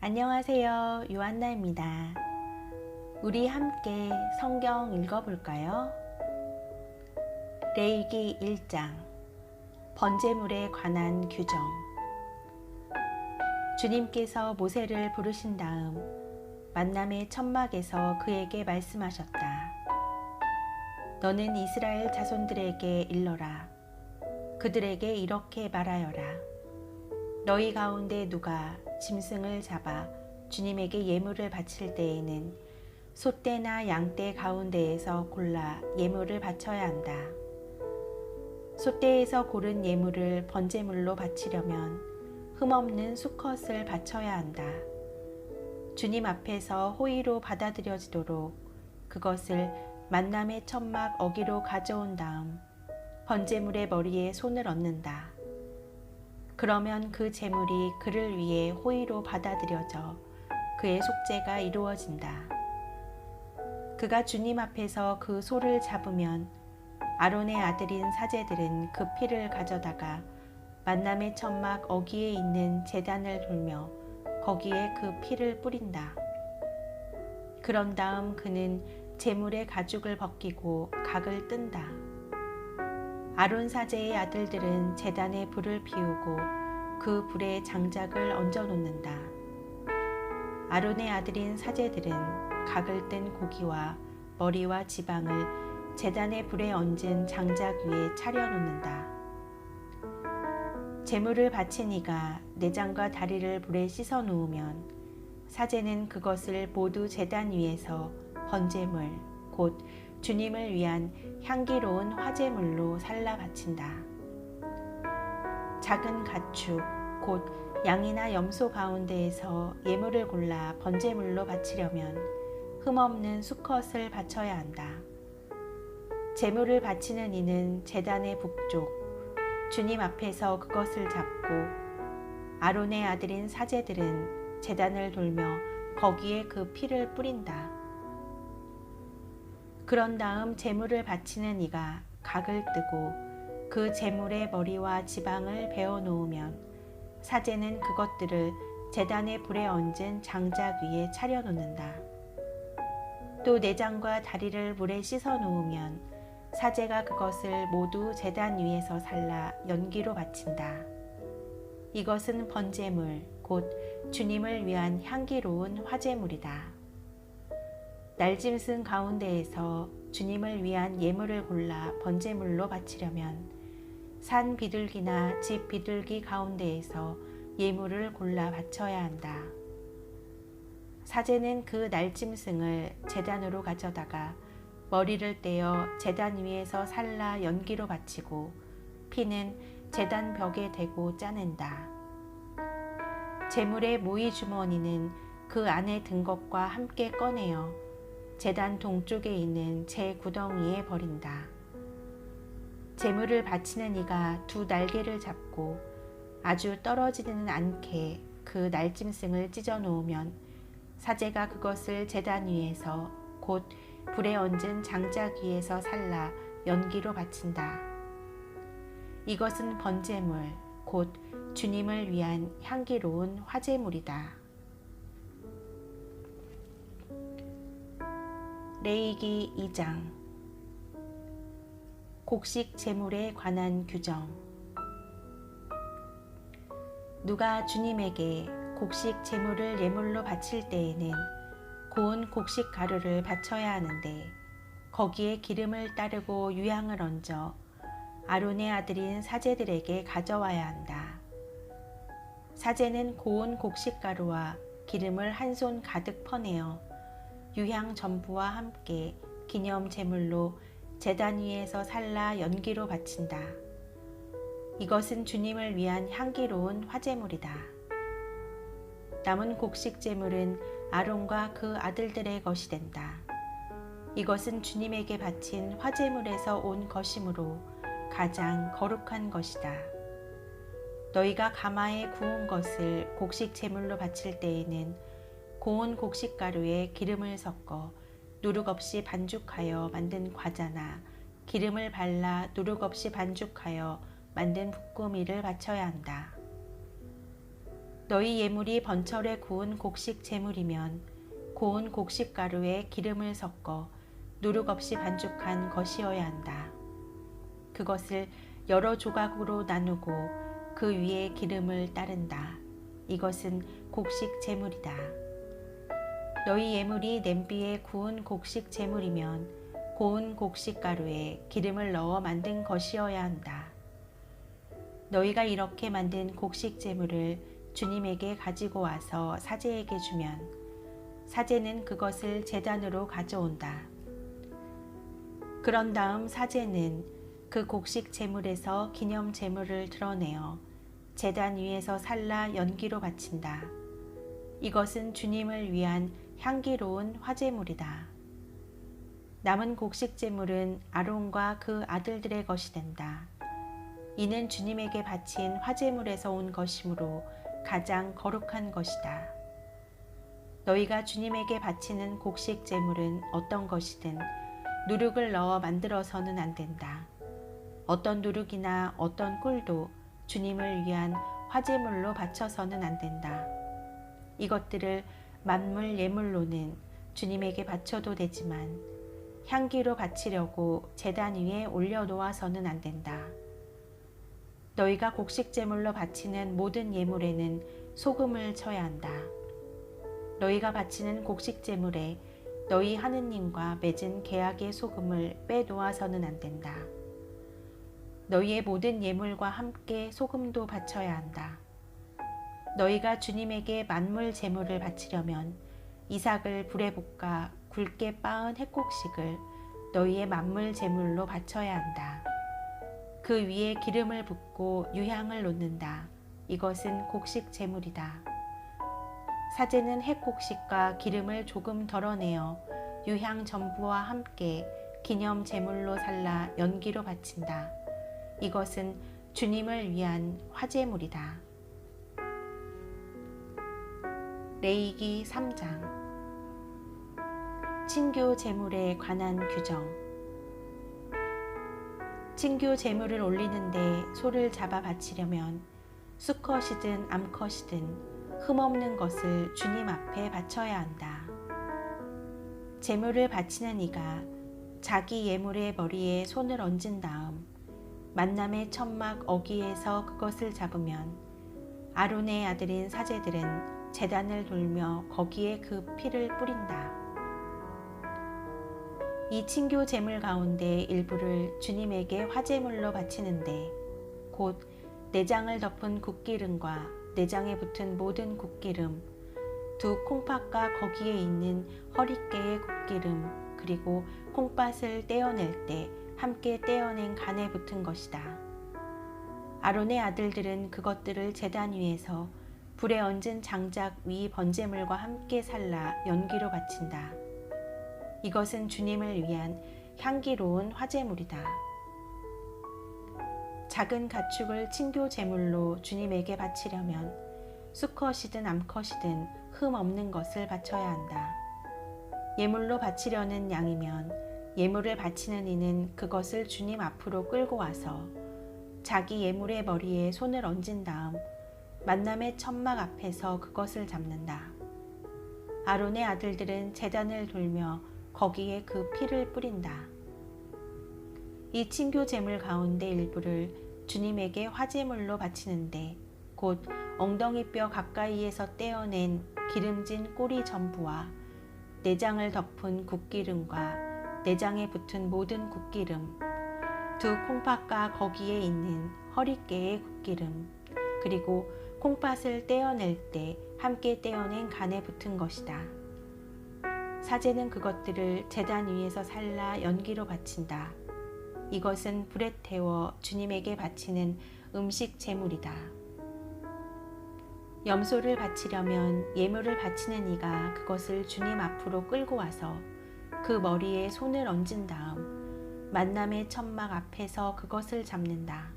안녕하세요. 요한나입니다. 우리 함께 성경 읽어볼까요? 레위기 1장 번제물에 관한 규정. 주님께서 모세를 부르신 다음 만남의 천막에서 그에게 말씀하셨다. 너는 이스라엘 자손들에게 일러라. 그들에게 이렇게 말하여라. 너희 가운데 누가 짐승을 잡아 주님에게 예물을 바칠 때에는 소떼나 양떼 가운데에서 골라 예물을 바쳐야 한다. 소떼에서 고른 예물을 번제물로 바치려면 흠없는 수컷을 바쳐야 한다. 주님 앞에서 호의로 받아들여지도록 그것을 만남의 천막 어기로 가져온 다음 번제물의 머리에 손을 얹는다. 그러면 그 제물이 그를 위해 호의로 받아들여져 그의 속죄가 이루어진다. 그가 주님 앞에서 그 소를 잡으면 아론의 아들인 사제들은 그 피를 가져다가 만남의 천막 어기에 있는 제단을 돌며 거기에 그 피를 뿌린다. 그런 다음 그는 제물의 가죽을 벗기고 각을 뜬다. 아론 사제의 아들들은 제단에 불을 피우고 그 불에 장작을 얹어 놓는다. 아론의 아들인 사제들은 각을 뜬 고기와 머리와 지방을 제단의 불에 얹은 장작 위에 차려 놓는다. 제물을 바친 이가 내장과 다리를 불에 씻어 놓으면 사제는 그것을 모두 제단 위에서 번제물 곧 주님을 위한 향기로운 화제물로 살라 바친다. 작은 가축 곧 양이나 염소 가운데에서 예물을 골라 번제물로 바치려면 흠없는 수컷을 바쳐야 한다. 제물을 바치는 이는 제단의 북쪽 주님 앞에서 그것을 잡고 아론의 아들인 사제들은 제단을 돌며 거기에 그 피를 뿌린다. 그런 다음 제물을 바치는 이가 각을 뜨고 그 제물의 머리와 지방을 베어 놓으면 사제는 그것들을 제단의 불에 얹은 장작 위에 차려 놓는다. 또 내장과 다리를 물에 씻어 놓으면 사제가 그것을 모두 제단 위에서 살라 연기로 바친다. 이것은 번제물 곧 주님을 위한 향기로운 화제물이다. 날짐승 가운데에서 주님을 위한 예물을 골라 번제물로 바치려면 산 비둘기나 집 비둘기 가운데에서 예물을 골라 바쳐야 한다. 사제는 그 날짐승을 제단으로 가져다가 머리를 떼어 제단 위에서 살라 연기로 바치고 피는 제단 벽에 대고 짜낸다. 제물의 모이 주머니는 그 안에 든 것과 함께 꺼내어 제단 동쪽에 있는 제 구덩이에 버린다. 제물을 바치는 이가 두 날개를 잡고 아주 떨어지는 않게 그 날짐승을 찢어 놓으면 사제가 그것을 제단 위에서 곧 불에 얹은 장작 위에서 살라 연기로 바친다. 이것은 번제물 곧 주님을 위한 향기로운 화제물이다. 레위기 2장 곡식 제물에 관한 규정. 누가 주님에게 곡식 제물을 예물로 바칠 때에는 고운 곡식 가루를 바쳐야 하는데 거기에 기름을 따르고 유향을 얹어 아론의 아들인 사제들에게 가져와야 한다. 사제는 고운 곡식 가루와 기름을 한 손 가득 퍼내어 유향 전부와 함께 기념 제물로 제단 위에서 살라 연기로 바친다. 이것은 주님을 위한 향기로운 화제물이다. 남은 곡식 제물은 아론과 그 아들들의 것이 된다. 이것은 주님에게 바친 화제물에서 온 것이므로 가장 거룩한 것이다. 너희가 가마에 구운 것을 곡식 제물로 바칠 때에는 고운 곡식 가루에 기름을 섞어 누룩 없이 반죽하여 만든 과자나 기름을 발라 누룩 없이 반죽하여 만든 붓구미를 바쳐야 한다. 너희 예물이 번철에 구운 곡식 제물이면 고운 곡식 가루에 기름을 섞어 누룩 없이 반죽한 것이어야 한다. 그것을 여러 조각으로 나누고 그 위에 기름을 따른다. 이것은 곡식 제물이다. 너희 예물이 냄비에 구운 곡식 제물이면 고운 곡식 가루에 기름을 넣어 만든 것이어야 한다. 너희가 이렇게 만든 곡식 제물을 주님에게 가지고 와서 사제에게 주면 사제는 그것을 제단으로 가져온다. 그런 다음 사제는 그 곡식 제물에서 기념 제물을 드러내어 제단 위에서 살라 연기로 바친다. 이것은 주님을 위한 향기로운 화제물이다. 남은 곡식 제물은 아론과 그 아들들의 것이 된다. 이는 주님에게 바친 화제물에서 온 것이므로 가장 거룩한 것이다. 너희가 주님에게 바치는 곡식 제물은 어떤 것이든 누룩을 넣어 만들어서는 안 된다. 어떤 누룩이나 어떤 꿀도 주님을 위한 화제물로 바쳐서는 안 된다. 이것들을 만물 예물로는 주님에게 바쳐도 되지만 향기로 바치려고 제단 위에 올려놓아서는 안 된다. 너희가 곡식 제물로 바치는 모든 예물에는 소금을 쳐야 한다. 너희가 바치는 곡식 제물에 너희 하느님과 맺은 계약의 소금을 빼놓아서는 안 된다. 너희의 모든 예물과 함께 소금도 바쳐야 한다. 너희가 주님에게 만물 제물을 바치려면 이삭을 불에 볶아 굵게 빻은 핵곡식을 너희의 만물 제물로 바쳐야 한다. 그 위에 기름을 붓고 유향을 놓는다. 이것은 곡식 제물이다. 사제는 핵곡식과 기름을 조금 덜어내어 유향 전부와 함께 기념 제물로 살라 연기로 바친다. 이것은 주님을 위한 화제물이다. 레위기 3장 친교 제물에 관한 규정. 친교 제물을 올리는데 소를 잡아 바치려면 수컷이든 암컷이든 흠없는 것을 주님 앞에 바쳐야 한다. 제물을 바치는 이가 자기 예물의 머리에 손을 얹은 다음 만남의 천막 어귀에서 그것을 잡으면 아론의 아들인 사제들은 제단을 돌며 거기에 그 피를 뿌린다. 이 친교 제물 가운데 일부를 주님에게 화제물로 바치는데 곧 내장을 덮은 국기름과 내장에 붙은 모든 국기름, 두 콩팥과 거기에 있는 허리깨의 국기름, 그리고 콩팥을 떼어낼 때 함께 떼어낸 간에 붙은 것이다. 아론의 아들들은 그것들을 제단 위에서 불에 얹은 장작 위 번제물과 함께 살라 연기로 바친다. 이것은 주님을 위한 향기로운 화제물이다. 작은 가축을 친교 제물로 주님에게 바치려면 수컷이든 암컷이든 흠 없는 것을 바쳐야 한다. 예물로 바치려는 양이면 예물을 바치는 이는 그것을 주님 앞으로 끌고 와서 자기 예물의 머리에 손을 얹은 다음 만남의 천막 앞에서 그것을 잡는다. 아론의 아들들은 제단을 돌며 거기에 그 피를 뿌린다. 이 친교 제물 가운데 일부를 주님에게 화제물로 바치는데 곧 엉덩이뼈 가까이에서 떼어낸 기름진 꼬리 전부와 내장을 덮은 국기름과 내장에 붙은 모든 국기름, 두 콩팥과 거기에 있는 허리깨의 국기름, 그리고 콩팥을 떼어낼 때 함께 떼어낸 간에 붙은 것이다. 사제는 그것들을 제단 위에서 살라 연기로 바친다. 이것은 불에 태워 주님에게 바치는 음식 제물이다. 염소를 바치려면 예물을 바치는 이가 그것을 주님 앞으로 끌고 와서 그 머리에 손을 얹은 다음 만남의 천막 앞에서 그것을 잡는다.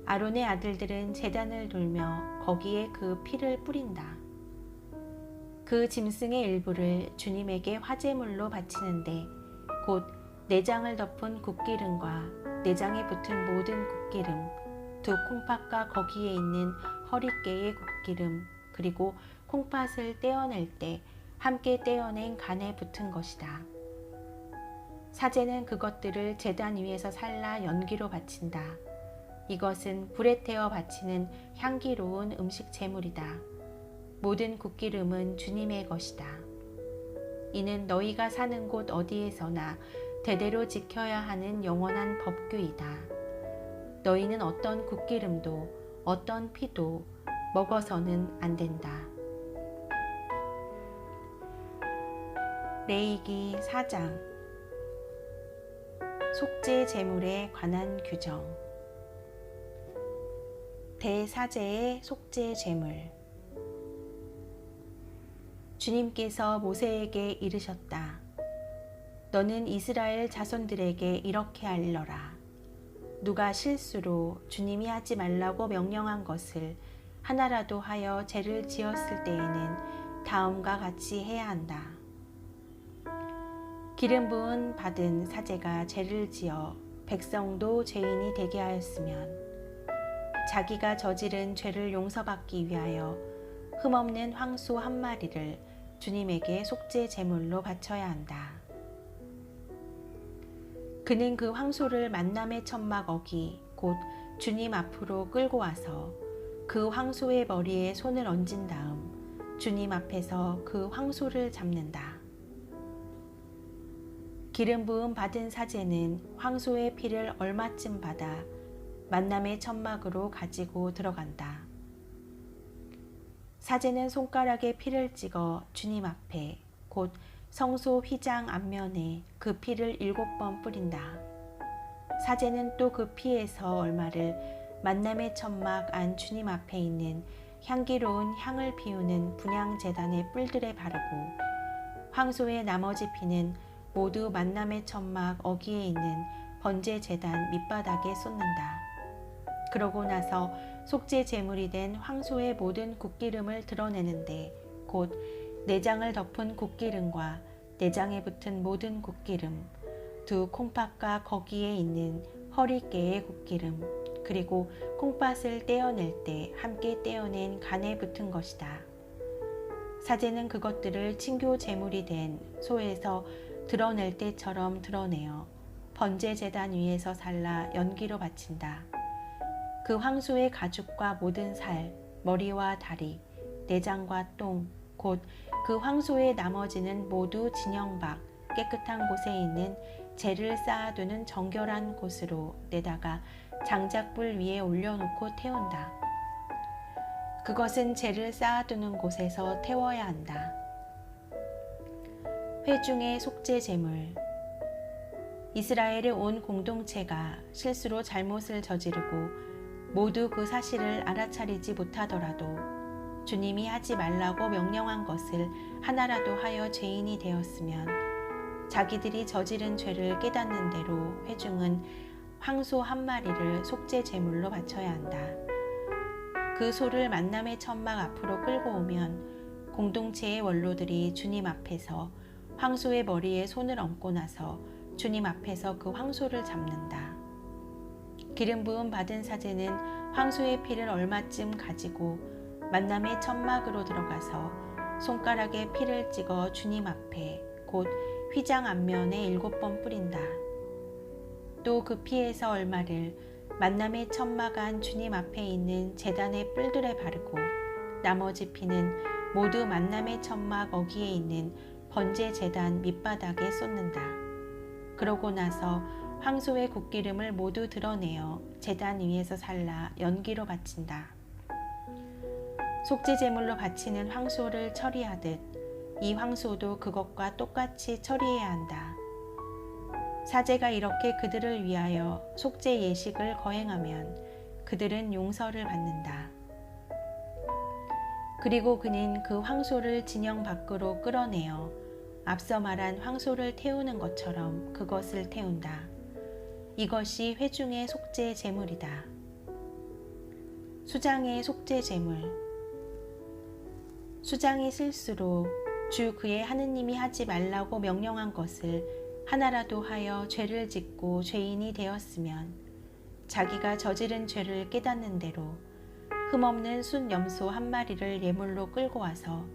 아론의 아들들은 제단을 돌며 거기에 그 피를 뿌린다. 그 짐승의 일부를 주님에게 화제물로 바치는데 곧 내장을 덮은 국기름과 내장에 붙은 모든 국기름, 두 콩팥과 거기에 있는 허리깨의 국기름 그리고 콩팥을 떼어낼 때 함께 떼어낸 간에 붙은 것이다. 사제는 그것들을 제단 위에서 살라 연기로 바친다. 이것은 불에 태워 바치는 향기로운 음식 제물이다. 모든 국기름은 주님의 것이다. 이는 너희가 사는 곳 어디에서나 대대로 지켜야 하는 영원한 법규이다. 너희는 어떤 국기름도 어떤 피도 먹어서는 안 된다. 레위기 4장 속죄 제물에 관한 규정. 대사제의 속죄 제물. 주님께서 모세에게 이르셨다. 너는 이스라엘 자손들에게 이렇게 알려라. 누가 실수로 주님이 하지 말라고 명령한 것을 하나라도 하여 죄를 지었을 때에는 다음과 같이 해야 한다. 기름 부은 받은 사제가 죄를 지어 백성도 죄인이 되게 하였으면 자기가 저지른 죄를 용서받기 위하여 흠없는 황소 한 마리를 주님에게 속죄 제물로 바쳐야 한다. 그는 그 황소를 만남의 천막 어기 곧 주님 앞으로 끌고 와서 그 황소의 머리에 손을 얹은 다음 주님 앞에서 그 황소를 잡는다. 기름 부음 받은 사제는 황소의 피를 얼마쯤 받아 만남의 천막으로 가지고 들어간다. 사제는 손가락에 피를 찍어 주님 앞에 곧 성소 휘장 앞면에 그 피를 7번 뿌린다. 사제는 또 그 피에서 얼마를 만남의 천막 안 주님 앞에 있는 향기로운 향을 피우는 분향 제단의 뿔들에 바르고 황소의 나머지 피는 모두 만남의 천막 어기에 있는 번제 제단 밑바닥에 쏟는다. 그러고 나서 속죄 제물이 된 황소의 모든 국기름을 드러내는데 곧 내장을 덮은 국기름과 내장에 붙은 모든 국기름, 두 콩팥과 거기에 있는 허리깨의 국기름, 그리고 콩팥을 떼어낼 때 함께 떼어낸 간에 붙은 것이다. 사제는 그것들을 친교 제물이 된 소에서 드러낼 때처럼 드러내어 번제 제단 위에서 살라 연기로 바친다. 그 황소의 가죽과 모든 살, 머리와 다리, 내장과 똥, 곧 그 황소의 나머지는 모두 진영 밖 깨끗한 곳에 있는 재를 쌓아두는 정결한 곳으로 내다가 장작불 위에 올려놓고 태운다. 그것은 재를 쌓아두는 곳에서 태워야 한다. 회중의 속죄 제물. 이스라엘의 온 공동체가 실수로 잘못을 저지르고 모두 그 사실을 알아차리지 못하더라도 주님이 하지 말라고 명령한 것을 하나라도 하여 죄인이 되었으면 자기들이 저지른 죄를 깨닫는 대로 회중은 황소 한 마리를 속죄 제물로 바쳐야 한다. 그 소를 만남의 천막 앞으로 끌고 오면 공동체의 원로들이 주님 앞에서 황소의 머리에 손을 얹고 나서 주님 앞에서 그 황소를 잡는다. 기름 부음 받은 사제는 황소의 피를 얼마쯤 가지고 만남의 천막으로 들어가서 손가락에 피를 찍어 주님 앞에 곧 휘장 앞면에 7번 뿌린다. 또 그 피에서 얼마를 만남의 천막 안 주님 앞에 있는 제단의 뿔들에 바르고 나머지 피는 모두 만남의 천막 어기에 있는 번제 제단 밑바닥에 쏟는다. 그러고 나서 황소의 국기름을 모두 드러내어 제단 위에서 살라 연기로 바친다. 속죄 제물로 바치는 황소를 처리하듯 이 황소도 그것과 똑같이 처리해야 한다. 사제가 이렇게 그들을 위하여 속죄 예식을 거행하면 그들은 용서를 받는다. 그리고 그는 그 황소를 진영 밖으로 끌어내어 앞서 말한 황소를 태우는 것처럼 그것을 태운다. 이것이 회중의 속죄 제물이다. 수장의 속죄 제물. 수장이 실수로 주 그의 하느님이 하지 말라고 명령한 것을 하나라도 하여 죄를 짓고 죄인이 되었으면 자기가 저지른 죄를 깨닫는 대로 흠없는 순염소 한 마리를 예물로 끌고 와서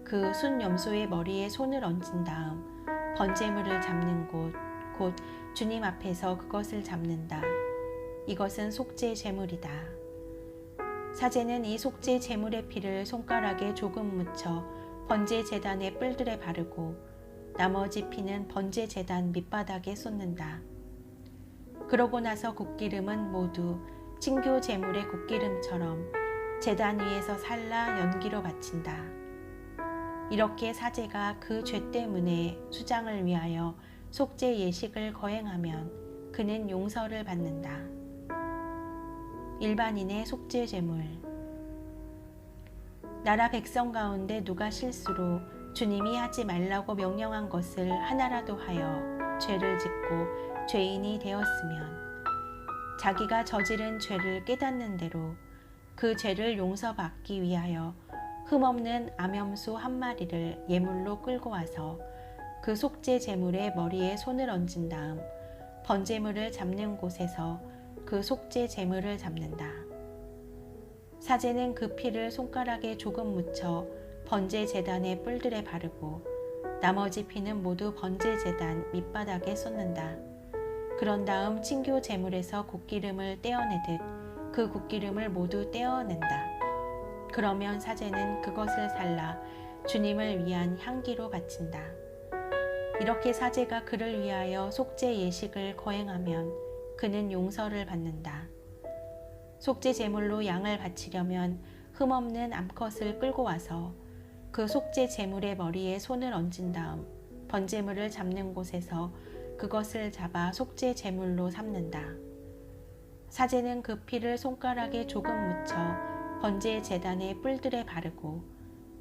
그 순염소의 머리에 손을 얹은 다음 번제물을 잡는 곳, 곧 주님 앞에서 그것을 잡는다. 이것은 속죄 제물이다. 사제는 이 속죄 제물의 피를 손가락에 조금 묻혀 번제 제단의 뿔들에 바르고 나머지 피는 번제 제단 밑바닥에 쏟는다. 그러고 나서 굿기름은 모두 친교 제물의 굿기름처럼 제단 위에서 살라 연기로 바친다. 이렇게 사제가 그 죄 때문에 수장을 위하여 속죄 예식을 거행하면 그는 용서를 받는다. 일반인의 속죄 제물. 나라 백성 가운데 누가 실수로 주님이 하지 말라고 명령한 것을 하나라도 하여 죄를 짓고 죄인이 되었으면 자기가 저지른 죄를 깨닫는 대로 그 죄를 용서받기 위하여 흠없는 암염소 한 마리를 예물로 끌고 와서 그 속죄 제물의 머리에 손을 얹은 다음 번제물을 잡는 곳에서 그 속죄 제물을 잡는다. 사제는 그 피를 손가락에 조금 묻혀 번제 제단의 뿔들에 바르고 나머지 피는 모두 번제 제단 밑바닥에 쏟는다. 그런 다음 친교 제물에서 굿기름을 떼어내듯 그 굿기름을 모두 떼어낸다. 그러면 사제는 그것을 살라 주님을 위한 향기로 바친다. 이렇게 사제가 그를 위하여 속죄 예식을 거행하면 그는 용서를 받는다. 속죄 제물로 양을 바치려면 흠없는 암컷을 끌고 와서 그 속죄 제물의 머리에 손을 얹은 다음 번제물을 잡는 곳에서 그것을 잡아 속죄 제물로 삼는다. 사제는 그 피를 손가락에 조금 묻혀 번제 제단의 뿔들에 바르고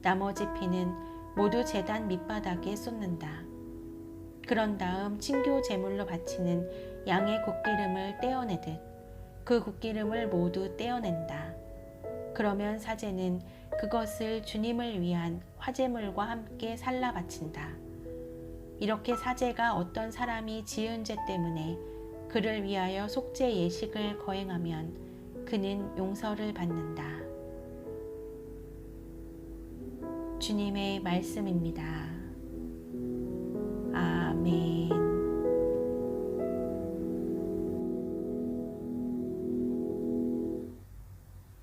나머지 피는 모두 제단 밑바닥에 쏟는다. 그런 다음 친교 제물로 바치는 양의 굿기름을 떼어내듯 그 굿기름을 모두 떼어낸다. 그러면 사제는 그것을 주님을 위한 화제물과 함께 살라 바친다. 이렇게 사제가 어떤 사람이 지은 죄 때문에 그를 위하여 속죄 예식을 거행하면 그는 용서를 받는다. 주님의 말씀입니다.